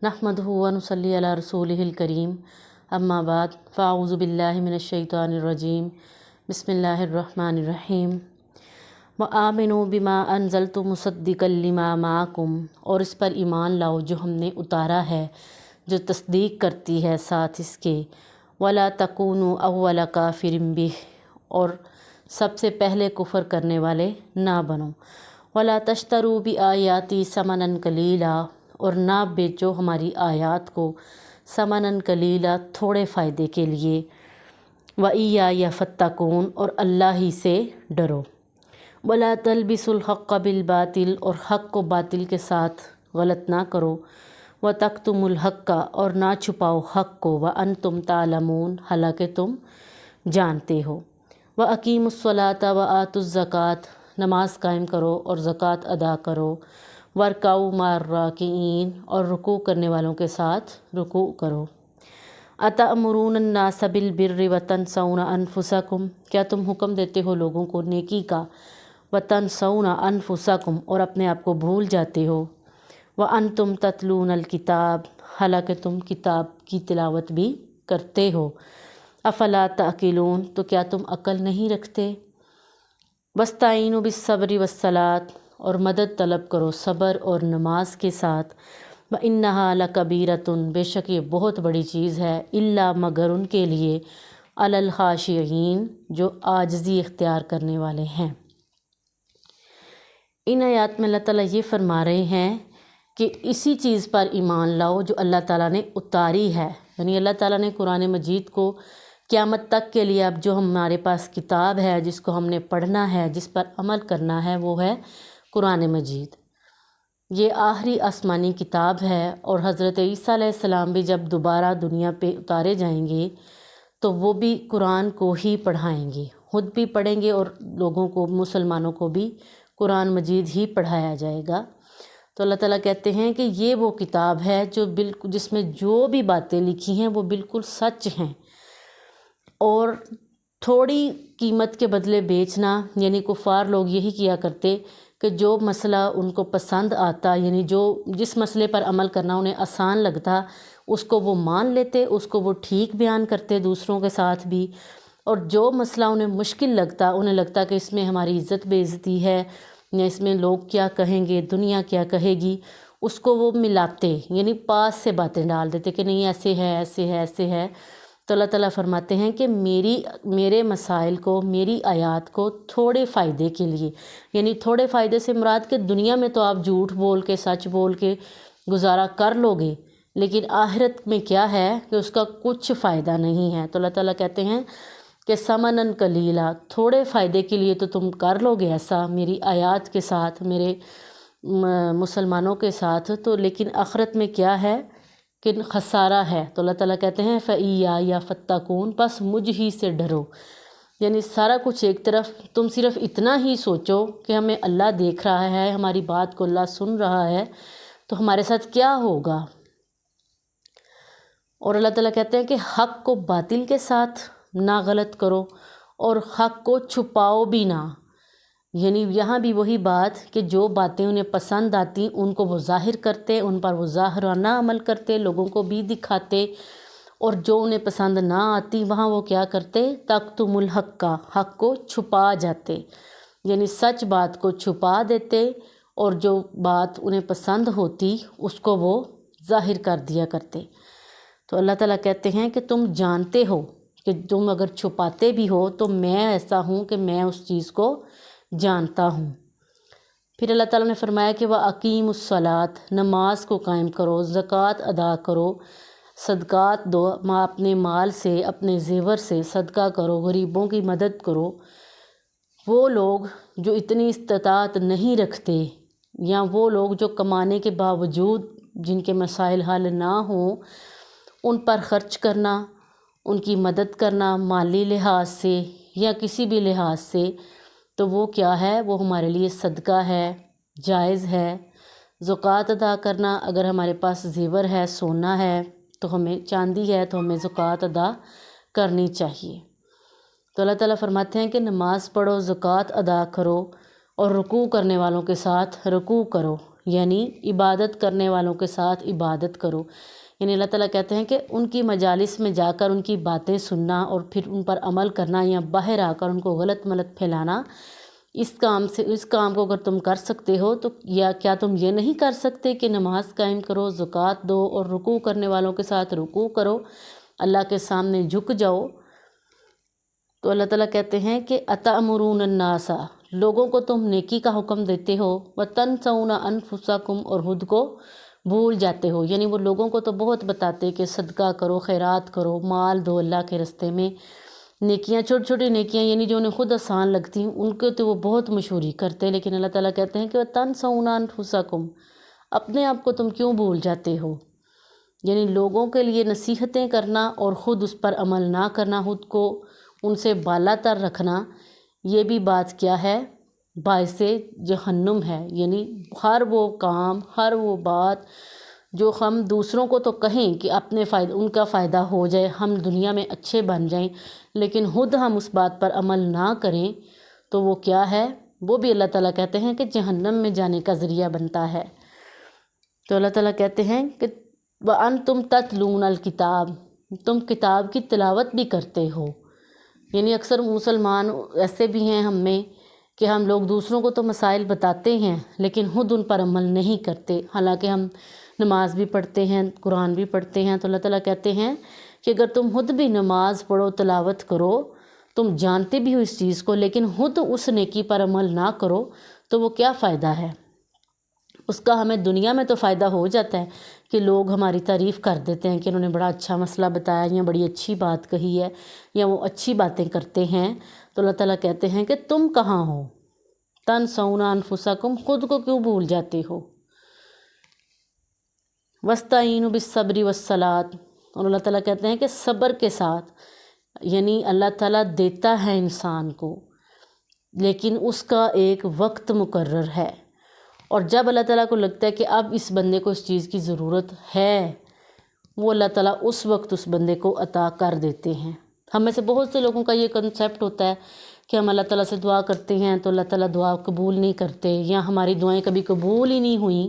नहमदुहु व नुसल्ली अला रसूलिहिल करीम अम्मा बाद फ़ाऊज़ु बिल्लाहि मिनश शैतानिर रजीम बिस्मिल्लाहिर रहमानिर रहीम व आमिनु बिमा अनज़लतु मुसद्दिक़ल लिमा माअकुम, और इस पर ईमान लाओ जो हमने उतारा है, जो तस्दीक करती है साथ इसके। वला तकूनु अव्वल काफ़िरिन बिह, और सबसे पहले कुफ़र करने वाले ना बनो। वला तश्तरू बि आयाती समनन कलीला, और ना बेचो हमारी आयात को समनन कलीला, थोड़े फ़ायदे के लिए। व इय्या फत्तकून, और अल्लाह ही से डरो। वला तलबिसुल हक़्क़ बिल बातिल, और हक़ को बातिल के साथ गलत ना करो। व तक्तुमुल हक़्क़, और ना छुपाओ हक़ को। व अंतुम तालमून, हालांकि तुम जानते हो। व अकीमुस्सलाता व आतुज़ ज़कात, नमाज कायम करो और ज़कात अदा करो। वरकाऊ मार राकीन, और रुकू करने वालों के साथ रुकू करो। अतअमुरून अन्नास बिल बिर्रि व तनसौना अनफुसकुम, क्या तुम हुक्म देते हो लोगों को नेकी का। व तनसौना अनफुसकुम, और अपने आप को भूल जाते हो। व अंतुम ततलूनल किताब, हालांकि तुम किताब की तिलावत भी करते हो। अफला ताकिलून, तो क्या तुम अकल नहीं रखते। वस्ताइनु बिस्सब्रि वस्सलात, और मदद तलब करो सब्र और नमाज के साथ। व इन्नहा लकबीरतुन, बेशक ये बहुत बड़ी चीज़ है। इल्ला, मगर उनके लिए, अलल खाशियीन, जो आजिज़ी इख्तियार करने वाले हैं। इन आयात में अल्लाह ताला ये फरमा रहे हैं कि इसी चीज़ पर ईमान लाओ जो अल्लाह ताला ने उतारी है। यानी अल्लाह ताला ने कुरान मजीद को क़यामत तक के लिए, अब जो हमारे पास किताब है जिसको हमने पढ़ना है, जिस पर अमल करना है, वो है कुरान मजीद। ये आखिरी आसमानी किताब है, और हज़रत ईसा अलैहिस्सलाम भी जब दोबारा दुनिया पे उतारे जाएंगे तो वो भी कुरान को ही पढ़ाएंगे, खुद भी पढ़ेंगे और लोगों को, मुसलमानों को भी कुरान मजीद ही पढ़ाया जाएगा। तो अल्लाह ताला कहते हैं कि ये वो किताब है जो बिल्कुल, जिसमें जो भी बातें लिखी हैं वो बिल्कुल सच हैं। और थोड़ी कीमत के बदले बेचना, यानी कुफ़ार लोग यही किया करते कि जो मसला उनको पसंद आता, यानी जो जिस मसले पर अमल करना उन्हें आसान लगता, उसको वो मान लेते, उसको वो ठीक बयान करते दूसरों के साथ भी। और जो मसला उन्हें मुश्किल लगता, उन्हें लगता कि इसमें हमारी इज़्ज़त बेइज़्ज़ती है, या इसमें लोग क्या कहेंगे, दुनिया क्या कहेगी, उसको वो मिलाते, यानी पास से बातें डाल देते कि नहीं ऐसे है, ऐसे है, ऐसे है। तो अल्लाह ताला फरमाते हैं कि मेरे मसाइल को, मेरी आयात को थोड़े फ़ायदे के लिए, यानी थोड़े फ़ायदे से मुराद कि दुनिया में तो आप झूठ बोल के, सच बोल के गुजारा कर लोगे, लेकिन आखिरत में क्या है कि उसका कुछ फ़ायदा नहीं है। तो अल्लाह ताला कहते हैं कि समनन कलीला, थोड़े फ़ायदे के लिए तो तुम कर लोगे ऐसा मेरी आयात के साथ, मेरे मुसलमानों के साथ, तो लेकिन आखिरत में क्या है कि खसारा है। तो अल्लाह ताला कहते हैं फ़इय्या फत्तकून, बस मुझ ही से डरो। यानी सारा कुछ एक तरफ, तुम सिर्फ इतना ही सोचो कि हमें अल्लाह देख रहा है, हमारी बात को अल्लाह सुन रहा है, तो हमारे साथ क्या होगा। और अल्लाह ताला कहते हैं कि हक़ को बातिल के साथ ना गलत करो, और हक़ को छुपाओ भी ना। यानी यहाँ भी वही बात कि जो बातें उन्हें पसंद आती उनको वो ज़ाहिर करते, उन पर वो ज़ाहिराना अमल करते, लोगों को भी दिखाते। और जो उन्हें पसंद ना आती वहाँ वो क्या करते, तक्तुमुल हक़्क़ा, हक़ को छुपा जाते, यानी सच बात को छुपा देते, और जो बात उन्हें पसंद होती उसको वो ज़ाहिर कर दिया करते। तो अल्लाह ताला कहते हैं कि तुम जानते हो कि तुम अगर छुपाते भी हो तो मैं ऐसा हूँ कि मैं उस चीज़ को जानता हूँ। फिर अल्लाह ताला ने फरमाया कि वह अकीमुस्सलात, नमाज को कायम करो, ज़कात अदा करो, सदक़ात दो, अपने माल से, अपने ज़ेवर से सदका करो, गरीबों की मदद करो। वो लोग जो इतनी इस्तात नहीं रखते, या वो लोग जो कमाने के बावजूद जिनके मसाइल हल ना हो, उन पर ख़र्च करना, उनकी मदद करना माली लिहाज से या किसी भी लिहाज से, तो वो क्या है, वो हमारे लिए सदका है, जायज़ है। ज़कात अदा करना, अगर हमारे पास ज़ेवर है, सोना है, तो हमें, चांदी है, तो हमें ज़कात अदा करनी चाहिए। तो अल्लाह ताला फरमाते हैं कि नमाज़ पढ़ो, ज़कात अदा करो, और रुकू करने वालों के साथ रुकू करो। یعنی عبادت کرنے والوں کے ساتھ عبادت کرو، یعنی اللہ تعالیٰ کہتے ہیں کہ ان کی مجالس میں جا کر ان کی باتیں سننا اور پھر ان پر عمل کرنا یا باہر آ کر ان کو غلط ملت پھیلانا، اس کام کو اگر تم کر سکتے ہو تو یا کیا تم یہ نہیں کر سکتے کہ نماز قائم کرو، زکوٰۃ دو اور رکوع کرنے والوں کے ساتھ رکوع کرو، اللہ کے سامنے جھک جاؤ۔ تو اللہ تعالیٰ کہتے ہیں کہ اتأمرون الناس، لوگوں کو تم نیکی کا حکم دیتے ہو، وتنسون انفسکم، اور خود کو بھول جاتے ہو، یعنی وہ لوگوں کو تو بہت بتاتے کہ صدقہ کرو، خیرات کرو، مال دو اللہ کے راستے میں، نیکیاں، چھوٹی چھوٹی نیکیاں یعنی جو انہیں خود آسان لگتی ہیں ان کے تو وہ بہت مشہوری کرتے، لیکن اللہ تعالیٰ کہتے ہیں کہ وتنسون انفسکم، اپنے آپ کو تم کیوں بھول جاتے ہو؟ یعنی لوگوں کے لیے نصیحتیں کرنا اور خود اس پر عمل نہ کرنا، خود کو ان سے بالا تر رکھنا، یہ بھی بات کیا ہے؟ باعث جہنم ہے۔ یعنی ہر وہ کام، ہر وہ بات جو ہم دوسروں کو تو کہیں کہ اپنے فائدہ، ان کا فائدہ ہو جائے، ہم دنیا میں اچھے بن جائیں، لیکن خود ہم اس بات پر عمل نہ کریں تو وہ کیا ہے؟ وہ بھی اللہ تعالیٰ کہتے ہیں کہ جہنم میں جانے کا ذریعہ بنتا ہے۔ تو اللہ تعالیٰ کہتے ہیں کہ وَأَنْتُمْ تَتْلُونَ الْكِتَابَ، تم کتاب کی تلاوت بھی کرتے ہو۔ یعنی اکثر مسلمان ایسے بھی ہیں ہم میں کہ ہم لوگ دوسروں کو تو مسائل بتاتے ہیں لیکن خود ان پر عمل نہیں کرتے، حالانکہ ہم نماز بھی پڑھتے ہیں، قرآن بھی پڑھتے ہیں۔ تو اللہ تعالیٰ کہتے ہیں کہ اگر تم خود بھی نماز پڑھو، تلاوت کرو، تم جانتے بھی ہو اس چیز کو، لیکن خود اس نیکی پر عمل نہ کرو تو وہ کیا فائدہ ہے؟ اس کا ہمیں دنیا میں تو فائدہ ہو جاتا ہے کہ لوگ ہماری تعریف کر دیتے ہیں کہ انہوں نے بڑا اچھا مسئلہ بتایا یا بڑی اچھی بات کہی ہے یا وہ اچھی باتیں کرتے ہیں۔ تو اللہ تعالیٰ کہتے ہیں کہ تم کہاں ہو؟ تنسون انفسکم، خود کو کیوں بھول جاتے ہو؟ وَاسْتَعِینُوا بِالصَّبْرِ وَالصَّلَاةِ، اور اللہ تعالیٰ کہتے ہیں کہ صبر کے ساتھ، یعنی اللہ تعالیٰ دیتا ہے انسان کو لیکن اس کا ایک وقت مقرر ہے، اور جب اللہ تعالیٰ کو لگتا ہے کہ اب اس بندے کو اس چیز کی ضرورت ہے، وہ اللہ تعالیٰ اس وقت اس بندے کو عطا کر دیتے ہیں۔ ہم میں سے بہت سے لوگوں کا یہ کنسیپٹ ہوتا ہے کہ ہم اللہ تعالیٰ سے دعا کرتے ہیں تو اللہ تعالیٰ دعا قبول نہیں کرتے یا ہماری دعائیں کبھی قبول ہی نہیں ہوئیں۔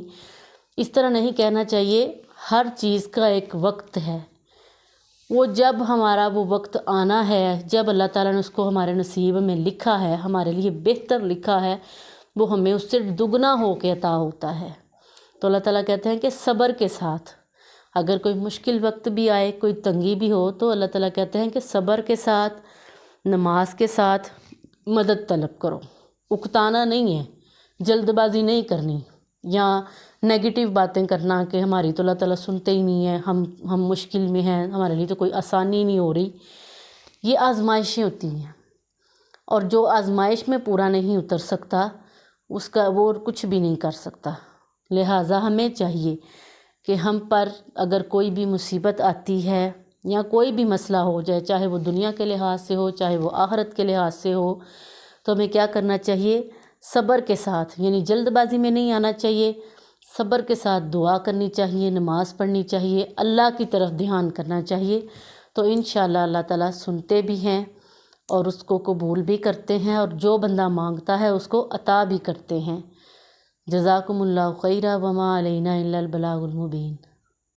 اس طرح نہیں کہنا چاہیے، ہر چیز کا ایک وقت ہے، وہ جب ہمارا وہ وقت آنا ہے، جب اللہ تعالیٰ نے اس کو ہمارے نصیب میں لکھا ہے، ہمارے لیے بہتر لکھا ہے، وہ ہمیں اس سے دگنا ہو کے عطا ہوتا ہے۔ تو اللہ تعالیٰ کہتے ہیں کہ صبر کے ساتھ، اگر کوئی مشکل وقت بھی آئے، کوئی تنگی بھی ہو، تو اللہ تعالیٰ کہتے ہیں کہ صبر کے ساتھ، نماز کے ساتھ مدد طلب کرو، اکتانا نہیں ہے، جلد بازی نہیں کرنی یا نیگیٹو باتیں کرنا کہ ہماری تو اللہ تعالیٰ سنتے ہی نہیں ہیں، ہم مشکل میں ہیں، ہمارے لیے تو کوئی آسانی نہیں ہو رہی۔ یہ آزمائشیں ہوتی ہیں، اور جو آزمائش میں پورا نہیں اتر سکتا اس کا وہ کچھ بھی نہیں کر سکتا۔ لہٰذا ہمیں چاہیے کہ ہم پر اگر کوئی بھی مصیبت آتی ہے یا کوئی بھی مسئلہ ہو جائے، چاہے وہ دنیا کے لحاظ سے ہو، چاہے وہ آخرت کے لحاظ سے ہو، تو ہمیں کیا کرنا چاہیے؟ صبر کے ساتھ، یعنی جلد بازی میں نہیں آنا چاہیے، صبر کے ساتھ دعا کرنی چاہیے، نماز پڑھنی چاہیے، اللہ کی طرف دھیان کرنا چاہیے، تو انشاءاللہ اللہ تعالیٰ سنتے بھی ہیں اور اس کو قبول بھی کرتے ہیں، اور جو بندہ مانگتا ہے اس کو عطا بھی کرتے ہیں۔ جزاکم اللہ خیرا وما علینا الا البلاغ المبین۔